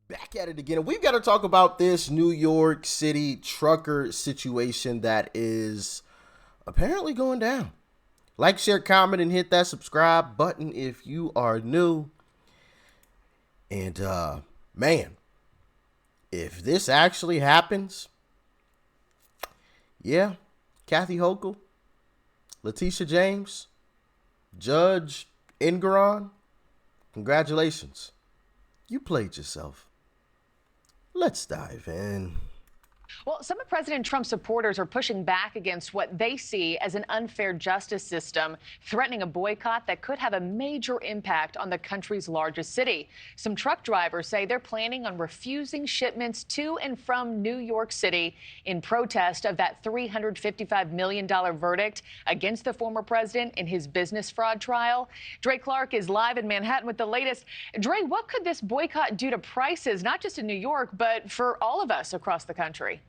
Back at it again. We've got to talk about this New York City trucker situation that is apparently going down. Like, share, comment, and hit that subscribe button if you are new. And, man, if this actually happens, yeah, Kathy Hochul, Letitia James, Judge Engeron, congratulations. You played yourself. Let's dive in. Well, some of President Trump's supporters are pushing back against what they see as an unfair justice system, threatening a boycott that could have a major impact on the country's largest city. Some truck drivers say they're planning on refusing shipments to and from New York City in protest of that $355 million verdict against the former president in his business fraud trial. Dre Clark is live in Manhattan with the latest. Dre, what could this boycott do to prices, not just in New York, but for all of us across the country?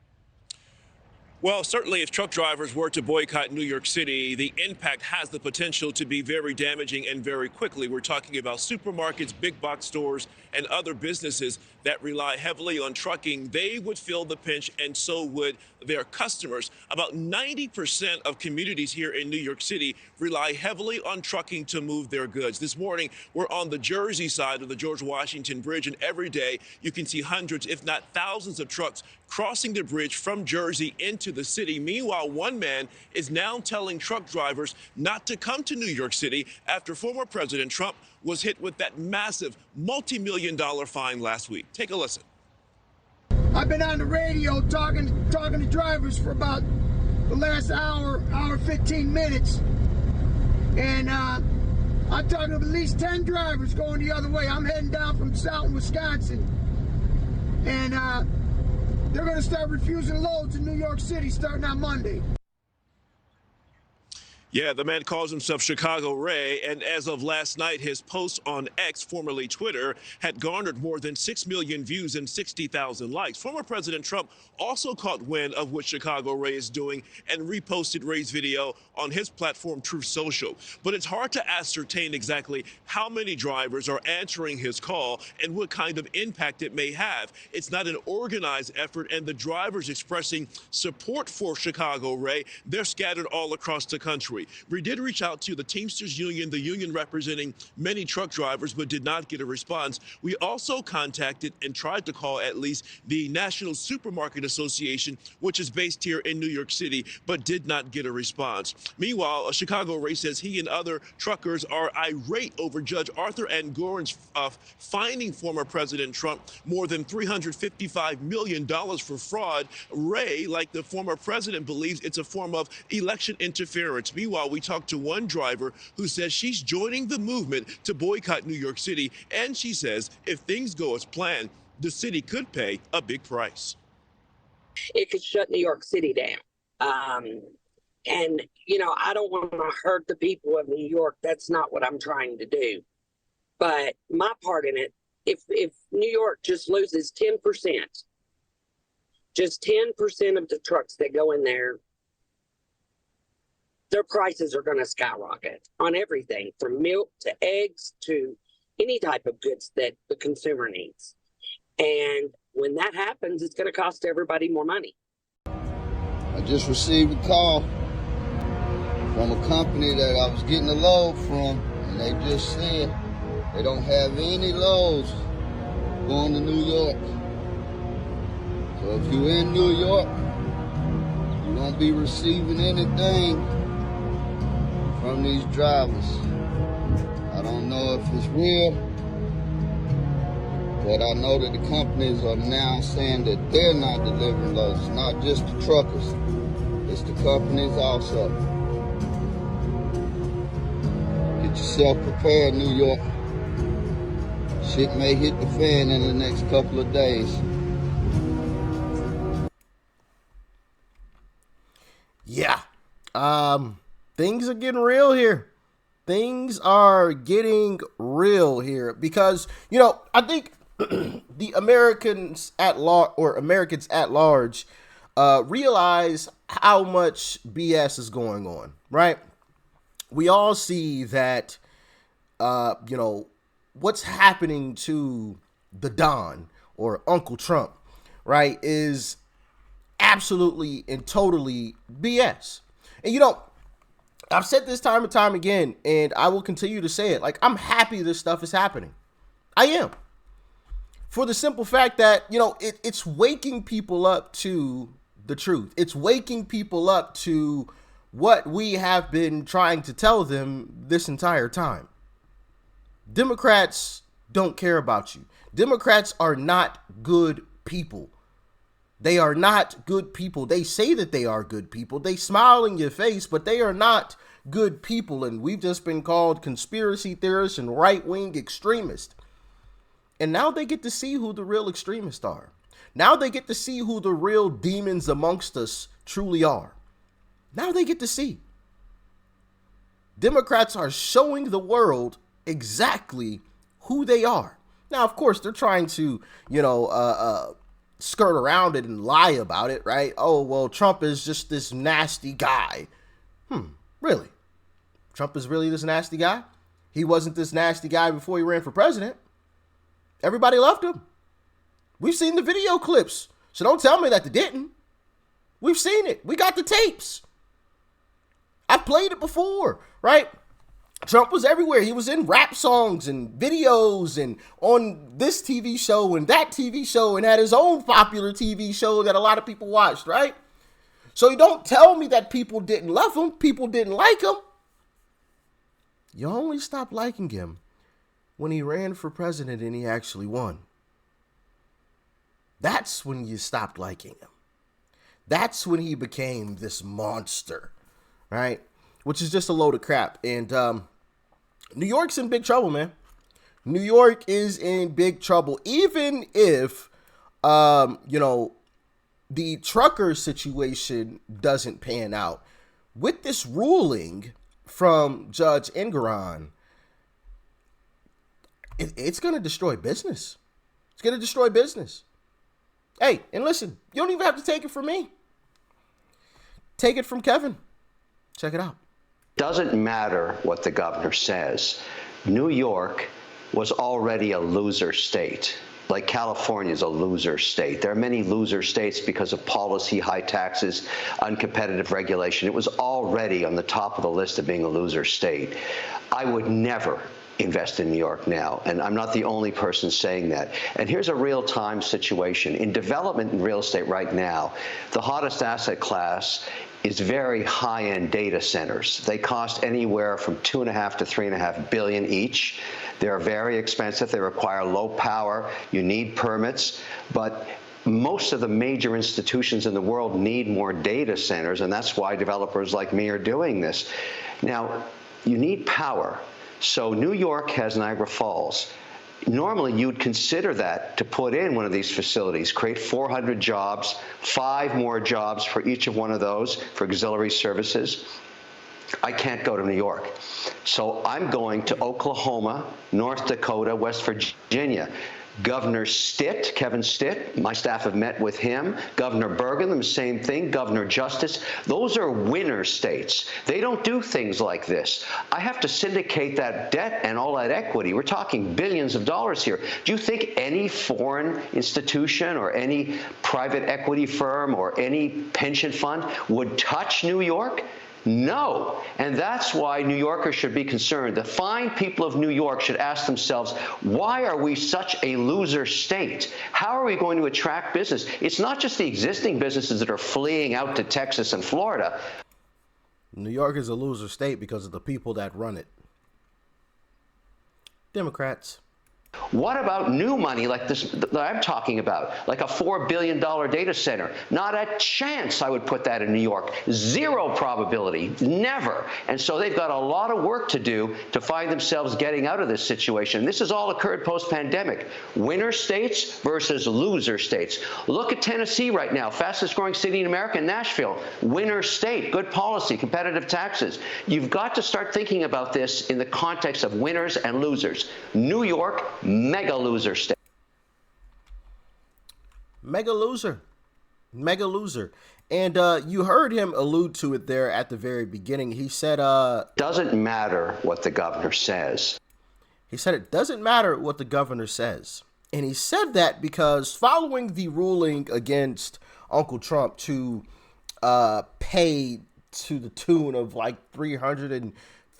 Well, certainly if truck drivers were to boycott New York City, the impact has the potential to be very damaging and very quickly. We're talking about supermarkets, big box stores, and other businesses that rely heavily on trucking. They would feel the pinch, and so would their customers. About 90% of communities here in New York City rely heavily on trucking to move their goods. This morning, we're on the Jersey side of the George Washington Bridge, and every day you can see hundreds, if not thousands, of trucks crossing the bridge from Jersey into the city. Meanwhile, one man is now telling truck drivers not to come to New York City after former President Trump was hit with that massive multi-million-dollar fine last week. Take a listen. I've been on the radio talking to drivers for about the last hour 15 minutes, and I'm talking to at least 10 drivers going the other way. I'm heading down from Southern Wisconsin, and they're going to start refusing loads in New York City starting on Monday. Yeah, the man calls himself Chicago Ray, and as of last night, his post on X, formerly Twitter, had garnered more than 6 million views and 60,000 likes. Former President Trump also caught wind of what Chicago Ray is doing and reposted Ray's video on his platform, Truth Social. But it's hard to ascertain exactly how many drivers are answering his call and what kind of impact it may have. It's not an organized effort, and the drivers expressing support for Chicago Ray, they're scattered all across the country. We did reach out to the Teamsters Union, the union representing many truck drivers, but did not get a response. We also contacted and tried to call at least the National Supermarket Association, which is based here in New York City, but did not get a response. Meanwhile, Chicago Ray says he and other truckers are irate over Judge Arthur Engoron's fining former President Trump more than $355 million for fraud. Ray, like the former president, believes it's a form of election interference. Meanwhile, we talked to one driver who says she's joining the movement to boycott New York City, and she says if things go as planned, the city could pay a big price. It could shut New York City down. And, I don't want to hurt the people of New York. That's not what I'm trying to do. But my part in it, if New York just loses 10%, just 10% of the trucks that go in there, their prices are going to skyrocket on everything from milk to eggs to any type of goods that the consumer needs. And when that happens, it's going to cost everybody more money. I just received a call from a company that I was getting a load from, and they just said they don't have any loads going to New York. So if you're in New York, you won't be receiving anything from these drivers. I don't know if it's real, but I know that the companies are now saying that they're not delivering loads. It's not just the truckers, it's the companies also. Get yourself prepared, New York. Shit may hit the fan in the next couple of days. Yeah. Things are getting real here. Things are getting real here because, I think the Americans at large realize how much BS is going on, right? We all see that, what's happening to the Don or Uncle Trump, right, is absolutely and totally BS. And you know, I've said this time and time again, and I will continue to say it. Like, I'm happy this stuff is happening. I am. For the simple fact that, you know, it's waking people up to the truth. It's waking people up to what we have been trying to tell them this entire time. Democrats don't care about you. Democrats are not good people. They are not good people. They say that they are good people. They smile in your face, but they are not good people. And we've just been called conspiracy theorists and right-wing extremists. And now they get to see who the real extremists are. Now they get to see who the real demons amongst us truly are. Now they get to see. Democrats are showing the world exactly who they are. Now, of course, they're trying to, you know, skirt around it and lie about it, right? Oh, well, Trump is just this nasty guy. Really? Trump is really this nasty guy? He wasn't this nasty guy before he ran for president. Everybody loved him. We've seen the video clips, so don't tell me that they didn't. We've seen it. We got the tapes. I've played it before, right? Trump was everywhere. He was in rap songs and videos and on this TV show and that TV show and had his own popular TV show that a lot of people watched, right? So you don't tell me that people didn't love him. People didn't like him. You only stopped liking him when he ran for president and he actually won. That's when you stopped liking him. That's when he became this monster, right? Which is just a load of crap. And New York's in big trouble, man. New York is in big trouble. Even if, you know, the trucker situation doesn't pan out. With this ruling from Judge Engoron, it's going to destroy business. It's going to destroy business. Hey, and listen, you don't even have to take it from me. Take it from Kevin. Check it out. Doesn't matter what the governor says. New York was already a loser state. Like California is a loser state. There are many loser states because of policy, high taxes, uncompetitive regulation. It was already on the top of the list of being a loser state. I would never invest in New York now, and I'm not the only person saying that. And here's a real-time situation. In development in real estate right now, the hottest asset class is very high-end data centers. They cost anywhere from $2.5 to $3.5 billion each. They're very expensive. They require low power. You need permits, but most of the major institutions in the world need more data centers, and that's why developers like me are doing this. Now, you need power. So New York has Niagara Falls. Normally, you'd consider that to put in one of these facilities, create 400 jobs, 5 more jobs for each of one of those for auxiliary services. I can't go to New York. So I'm going to Oklahoma, North Dakota, West Virginia. Governor Stitt, Kevin Stitt, my staff have met with him. Governor Bergen, the same thing. Governor Justice. Those are winner states. They don't do things like this. I have to syndicate that debt and all that equity. We're talking billions of dollars here. Do you think any foreign institution or any private equity firm or any pension fund would touch New York? No. And that's why New Yorkers should be concerned. The fine people of New York should ask themselves, why are we such a loser state? How are we going to attract business? It's not just the existing businesses that are fleeing out to Texas and Florida. New York is a loser state because of the people that run it. Democrats. What about new money like this that I'm talking about, like a $4 billion data center? Not a chance I would put that in New York. Zero probability, never. And so they've got a lot of work to do to find themselves getting out of this situation. This has all occurred post-pandemic. Winner states versus loser states. Look at Tennessee right now, fastest growing city in America, Nashville. Winner state, good policy, competitive taxes. You've got to start thinking about this in the context of winners and losers. New York, mega loser state. Mega loser. Mega loser. And you heard him allude to it there at the very beginning. He said, doesn't matter what the governor says. He said it doesn't matter what the governor says. And he said that because following the ruling against Uncle Trump to pay to the tune of like $355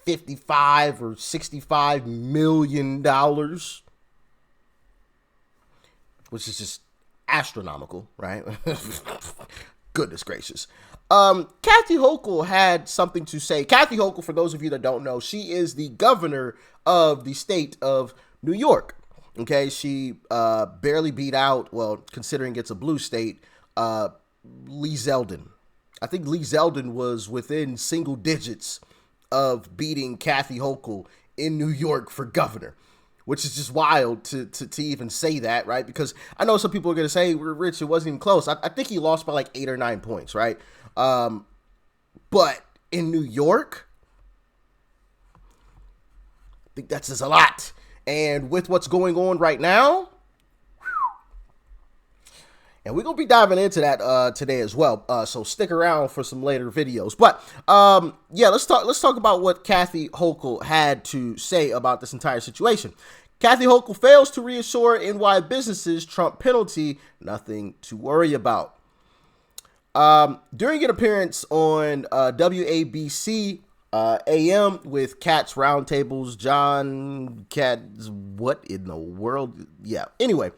or $65 million, which is just astronomical, right? Goodness gracious. Kathy Hochul had something to say. Kathy Hochul, for those of you that don't know, she is the governor of the state of New York. Okay, she barely beat out, well, considering it's a blue state, Lee Zeldin. I think Lee Zeldin was within single digits of beating Kathy Hochul in New York for governor, which is just wild to even say that, right? Because I know some people are going to say, Rich, it wasn't even close. I think he lost by like 8 or 9 points, right? But in New York, I think that says a lot. And with what's going on right now, and we're going to be diving into that today as well. So stick around for some later videos. But yeah, let's talk about what Kathy Hochul had to say about this entire situation. Kathy Hochul fails to reassure NY businesses Trump penalty, nothing to worry about. During an appearance on WABC AM with Katz Roundtables, John Katz, what in the world? Yeah. Anyway,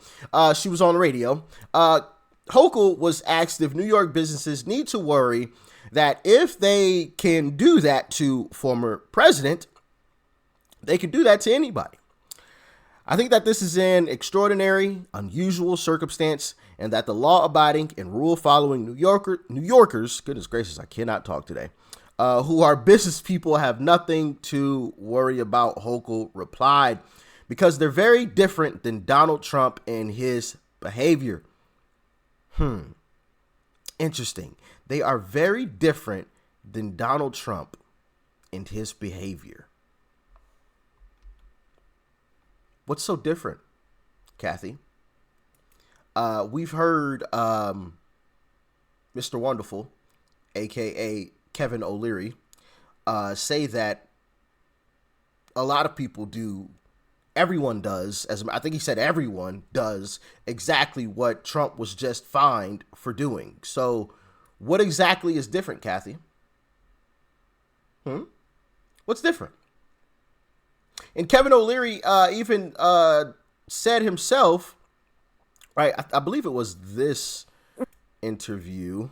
she was on the radio. Hochul was asked if New York businesses need to worry that if they can do that to former president, they can do that to anybody. I think that this is an extraordinary, unusual circumstance, and that the law-abiding and rule-following New Yorkers, goodness gracious, I cannot talk today, who are business people have nothing to worry about, Hochul replied, because they're very different than Donald Trump and his behavior. Interesting. They are very different than Donald Trump and his behavior. What's so different, Kathy? We've heard Mr. Wonderful, a.k.a. Kevin O'Leary, say that a lot of people do, everyone does, as I think he said everyone does exactly what Trump was just fined for doing. So what exactly is different, Kathy? What's different? And Kevin O'Leary even said himself, right, I believe it was this interview.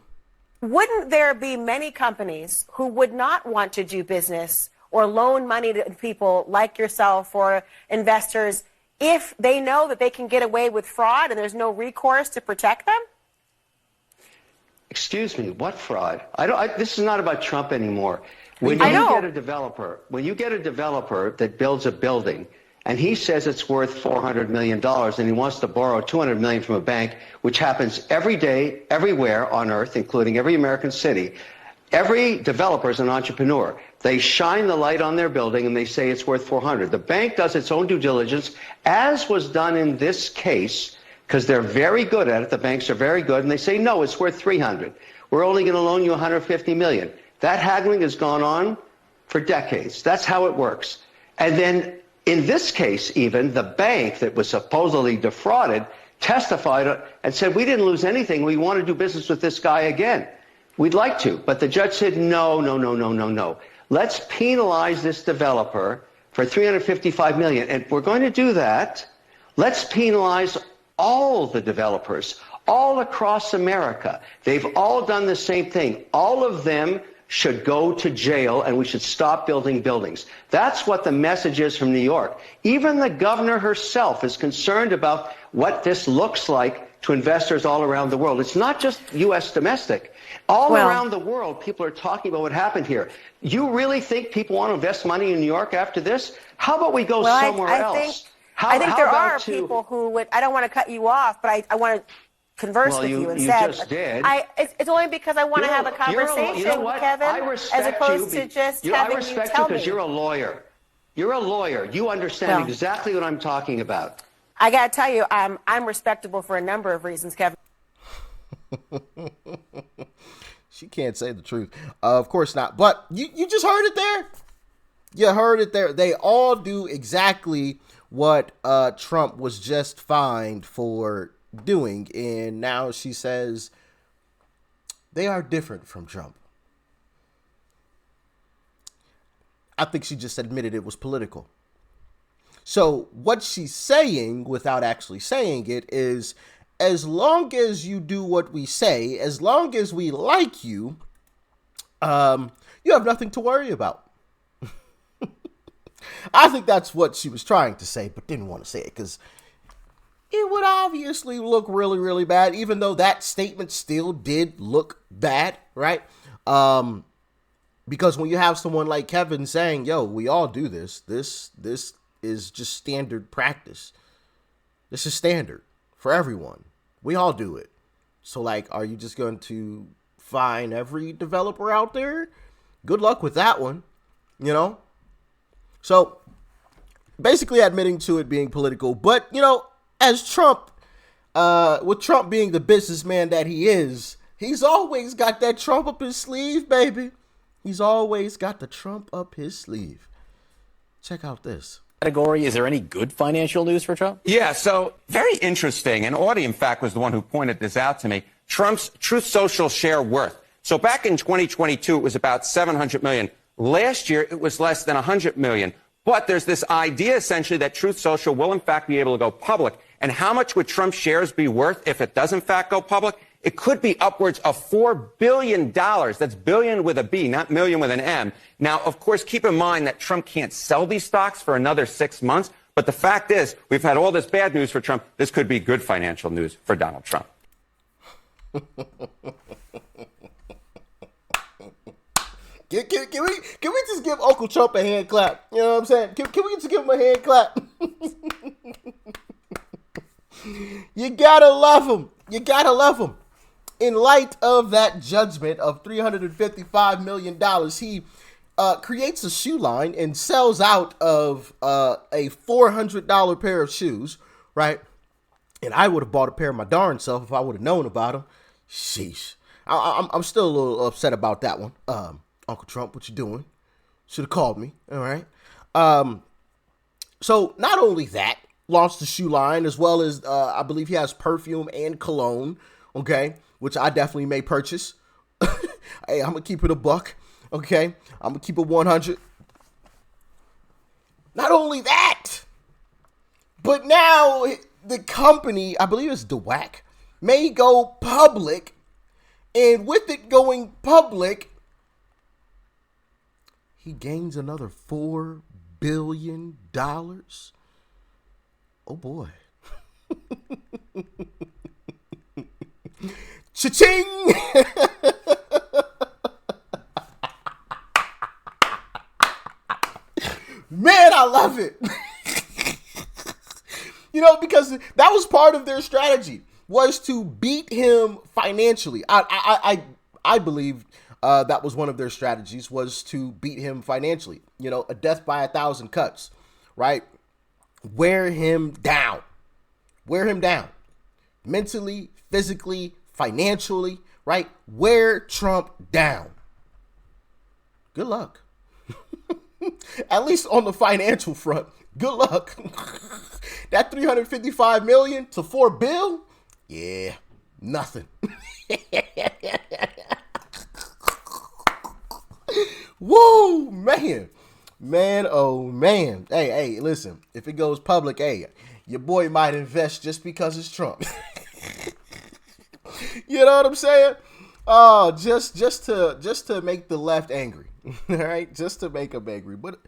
Wouldn't there be many companies who would not want to do business or loan money to people like yourself or investors if they know that they can get away with fraud and there's no recourse to protect them? Excuse me, what fraud? This is not about Trump anymore. When you get a developer that builds a building and he says it's worth $400 million and he wants to borrow $200 million from a bank, which happens every day, everywhere on earth, including every American city, every developer is an entrepreneur. They shine the light on their building and they say it's worth 400. The bank does its own due diligence, as was done in this case, because they're very good at it. The banks are very good, and they say, no, it's worth 300. We're only going to loan you 150 million. That haggling has gone on for decades. That's how it works. And then in this case, even the bank that was supposedly defrauded testified and said, we didn't lose anything. We want to do business with this guy again. We'd like to. But the judge said, no, no, no, no, no, no. Let's penalize this developer for $355 million. And if we're going to do that, let's penalize all the developers all across America. They've all done the same thing. All of them should go to jail, and we should stop building buildings. That's what the message is from New York. Even the governor herself is concerned about what this looks like to investors all around the world. It's not just U.S. domestic. All around the world, people are talking about what happened here. You really think people want to invest money in New York after this? How about we go somewhere else? I think there are people who would, I don't want to cut you off, but I want to converse with you instead. You just did. It's only because I want to have a conversation, you know what? Kevin, as opposed to just having you tell me. I respect you because you're a lawyer. You're a lawyer. You understand exactly what I'm talking about. I got to tell you, I'm respectable for a number of reasons, Kevin. She can't say the truth. Of course not. But you just heard it there. You heard it there. They all do exactly what Trump was just fined for doing. And now she says they are different from Trump. I think she just admitted it was political. So what she's saying, without actually saying it, is as long as you do what we say, as long as we like you, you have nothing to worry about. I think that's what she was trying to say, but didn't want to say it because it would obviously look really, really bad, even though that statement still did look bad, right? Because when you have someone like Kevin saying, yo, we all do this, this is just standard practice. This is standard for everyone. We all do it. So, like, are you just going to fine every developer out there? Good luck with that one, you know? So, basically admitting to it being political. But, you know, as Trump, with Trump being the businessman that he is, he's always got that Trump up his sleeve, baby. He's always got the Trump up his sleeve. Check out this. Category, is there any good financial news for Trump? Yeah, so very interesting. And Audie, in fact, was the one who pointed this out to me. Trump's Truth Social share worth. So back in 2022, it was about 700 million. Last year, it was less than 100 million. But there's this idea, essentially, that Truth Social will, in fact, be able to go public. And how much would Trump's shares be worth if it does, in fact, go public? It could be upwards of $4 billion. That's billion with a B, not million with an M. Now, of course, keep in mind that Trump can't sell these stocks for another 6 months. But the fact is, we've had all this bad news for Trump. This could be good financial news for Donald Trump. Can we just give Uncle Trump a hand clap? You know what I'm saying? Can we just give him a hand clap? You gotta love him. You gotta love him. In light of that judgment of $355 million, he creates a shoe line and sells out of a $400 pair of shoes, right? And I would have bought a pair of my darn self if I would have known about them. Sheesh. I'm still a little upset about that one. Uncle Trump, what you doing? Should have called me, all right? So not only that, launched the shoe line, as well as I believe he has perfume and cologne, okay, which I definitely may purchase. Hey, I'm going to keep it a buck, okay? I'm going to keep it 100. Not only that, but now the company, I believe it's DeWack, may go public, and with it going public, he gains another $4 billion. Oh boy. Cha-ching! Man, I love it. You know, because that was part of their strategy, was to beat him financially. I believe that was one of their strategies, was to beat him financially. You know, a death by 1,000 cuts, right? Wear him down. Wear him down. Mentally, physically, financially, right? Wear Trump down. Good luck. At least on the financial front. Good luck. That $355 million to $4 billion? Yeah, nothing. Woo, man. Man, oh man. Hey, listen, if it goes public, hey, your boy might invest just because it's Trump. You know what I'm saying? Oh, just to make the left angry. All right, just to make them angry. But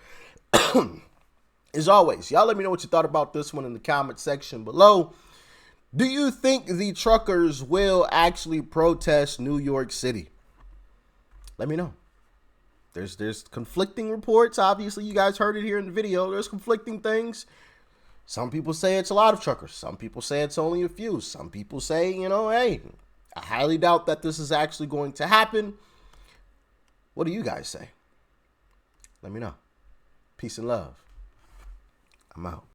as always, y'all let me know what you thought about this one in the comment section below. Do you think the truckers will actually protest New York City? Let me know. There's conflicting reports. Obviously, you guys heard it here in the video. There's conflicting things. Some people say it's a lot of truckers. Some people say it's only a few. Some people say, you know, hey, I highly doubt that this is actually going to happen. What do you guys say? Let me know. Peace and love. I'm out.